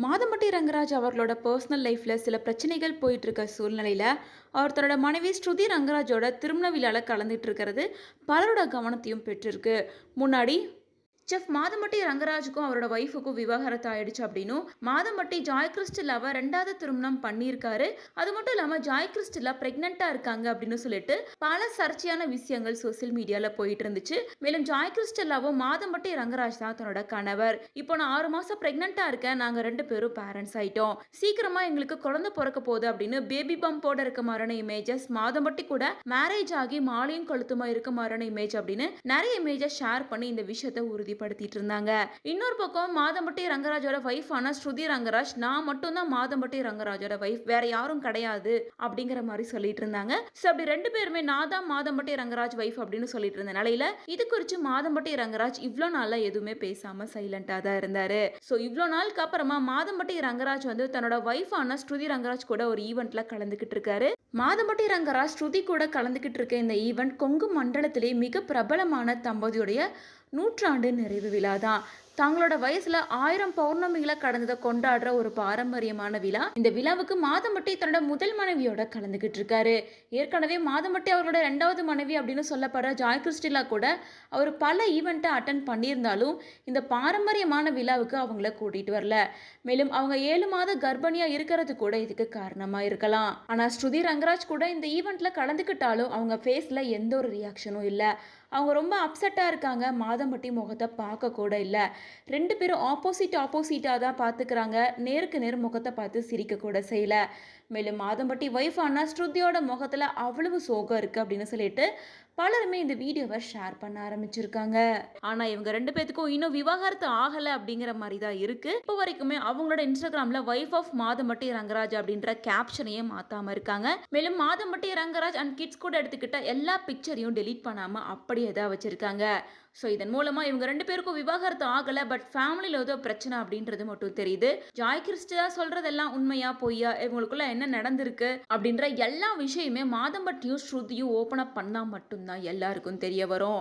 மாதம்பட்டி ரங்கராஜ் அவர்களோட பர்சனல் லைஃப்ல சில பிரச்சனைகள் போயிட்டு இருக்க சூழ்நிலையில அவர் தன்னோட மனைவி ஸ்ருதி ரங்கராஜோட திருமண விழால கலந்துட்டு இருக்கிறது பலரோட கவனத்தையும் பெற்றிருக்கு. முன்னாடி செஃப் மாதம்பட்டி ரங்கராஜுக்கும் அவரோட ஒய்ஃபுக்கும் விவாகரத்து ஆயிடுச்சு அப்படின்னும் மாதம்பட்டி ஜாய் கிறிஸ்டிலாவை ரெண்டாவது திருமணம் பண்ணியிருக்காரு. அது மட்டும் இல்லாமல் ஜாய் கிறிஸ்டிலா பிரெக்னெண்ட்டாக இருக்காங்க அப்படின்னு சொல்லிட்டு பல சர்ச்சையான விஷயங்கள் சோசியல் மீடியாவில் போயிட்டு இருந்துச்சு. மேலும் ஜாய் கிறிஸ்டிலாவும் மாதம்பட்டி ரங்கராஜ் தான் தன்னோட கணவர். இப்போ நான் 6 மாதம் பிரெக்னெண்ட்டாக இருக்கேன், நாங்கள் 2 பேரும் பேரண்ட்ஸ் ஆயிட்டோம், சீக்கிரமா எங்களுக்கு குழந்தை பிறக்க போகுது அப்படின்னு பேபி பம்போட இருக்க மாதிரியான இமேஜஸ், மாதம்பட்டி கூட மேரேஜ் ஆகி மாலையும் கழுத்துமா இருக்க மாதிரியான இமேஜ் அப்படின்னு நிறைய இமேஜஸ் ஷேர் பண்ணி இந்த விஷயத்தை உறுதிப்படுத்திட்டு இருந்தாங்க. இன்னொரு பக்கம் மாதம்பட்டி ரங்கராஜோட வைஃபான ஸ்ருதி ரங்கராஜ், நான் மட்டும் தான் மாதம்பட்டி ரங்கராஜோட வைஃப், வேற யாரும் கிடையாது அப்படிங்கிற மாதிரி சொல்லிட்டு இருந்தாங்க. சோ அப்படி 2 பேருமே நான் தான் மாதம்பட்டி ரங்கராஜ் வைஃப் அப்படின்னு சொல்லிட்டு இருந்த நிலையில இது குறித்து மாதம்பட்டி ரங்கராஜ் இவ்வளோ நாளா எதுவுமே பேசாம சைலண்டா தான் இருந்தாரு. சோ இவ்வளோ நாளுக்கு அப்புறமா மாதம்பட்டி ரங்கராஜ் வந்து தன்னோட வைஃபான ஸ்ருதி ரங்கராஜ் கூட ஒரு ஈவெண்ட்ல கலந்துகிட்டு இருக்காரு. மாதம்பட்டி ரங்கராஜ் ஸ்ருதி கூட கலந்துகிட்டு இருக்க இந்த ஈவெண்ட் கொங்கு மண்டலத்திலே மிக பிரபலமான தம்பதியுடைய நூற்றாண்டு நிறைவு விழா தான். தங்களோட வயசுல 1000 பௌர்ணமிகளை கடந்ததை கொண்டாடுற ஒரு பாரம்பரியமான விழா. இந்த விழாவுக்கு மாதம்பட்டி தன்னோட முதல் மனைவியோட கலந்துகிட்டு இருக்காரு. ஏற்கனவே மாதம்பட்டி அவர்களோட 2வது மனைவி அப்படின்னு சொல்லப்படுற ஜாய் கிறிஸ்டிலா கூட அவர் பல ஈவெண்ட்டை அட்டன் பண்ணியிருந்தாலும் இந்த பாரம்பரியமான விழாவுக்கு அவங்கள கூட்டிட்டு வரல. மேலும் அவங்க 7 மாத கர்ப்பிணியா இருக்கிறது கூட இதுக்கு காரணமா இருக்கலாம். ஆனா ஸ்ருதி ரங்கராஜ் கூட இந்த ஈவெண்ட்ல கலந்துக்கிட்டாலும் அவங்க ஃபேஸ்ல எந்த ஒரு ரியாக்ஷனும் இல்லை. அவங்க ரொம்ப அப்செட்டாக இருக்காங்க. மாதம்பட்டி முகத்தை பார்க்க கூட இல்லை. 2 பேரும் ஆப்போசிட்டாக தான் பார்த்துக்கிறாங்க. நேருக்கு நேர் முகத்தை பார்த்து சிரிக்க கூட செய்யல. மேலும் மாதம்பட்டி வைஃபான ஸ்ருதியோட முகத்தில் அவ்வளவு சோகம் இருக்குது அப்படின்னு சொல்லிட்டு பலருமே இந்த வீடியோவை ஷேர் பண்ண ஆரம்பிச்சிருக்காங்க. ஆனால் இவங்க 2 பேத்துக்கும் இன்னும் விவாகரத்து ஆகலை அப்படிங்கிற மாதிரி தான் இருக்குது. இப்போ வரைக்குமே அவங்களோட இன்ஸ்டாகிராமில் வைஃப் ஆஃப் மாதம்பட்டி ரங்கராஜ் அப்படின்ற கேப்ஷனையே மாற்றாமல் இருக்காங்க. மேலும் மாதம்பட்டி ரங்கராஜ் அண்ட் கிட்ஸ் கூட எடுத்துக்கிட்ட எல்லா பிக்சரையும் டெலீட் பண்ணாமல் அப்படியே தான் வச்சுருக்காங்க. ஸோ இதன் மூலமாக இவங்க 2 பேருக்கும் விவாகரத்து ஆகலை, பட் ஃபேமிலியில் ஏதோ பிரச்சனை அப்படின்றது மட்டும் தெரியுது. ஜாய் கிறிஸ்டியா சொல்கிறதெல்லாம் உண்மையா பொய்யா, இவங்களுக்குள்ள என்ன நடந்திருக்கு அப்படின்ற எல்லா விஷயமே மாதம்பட்டியும் ஸ்ருதியும் ஓப்பன் அப் பண்ணால் மட்டும்தான் எல்லாருக்கும் தெரிய வரும்.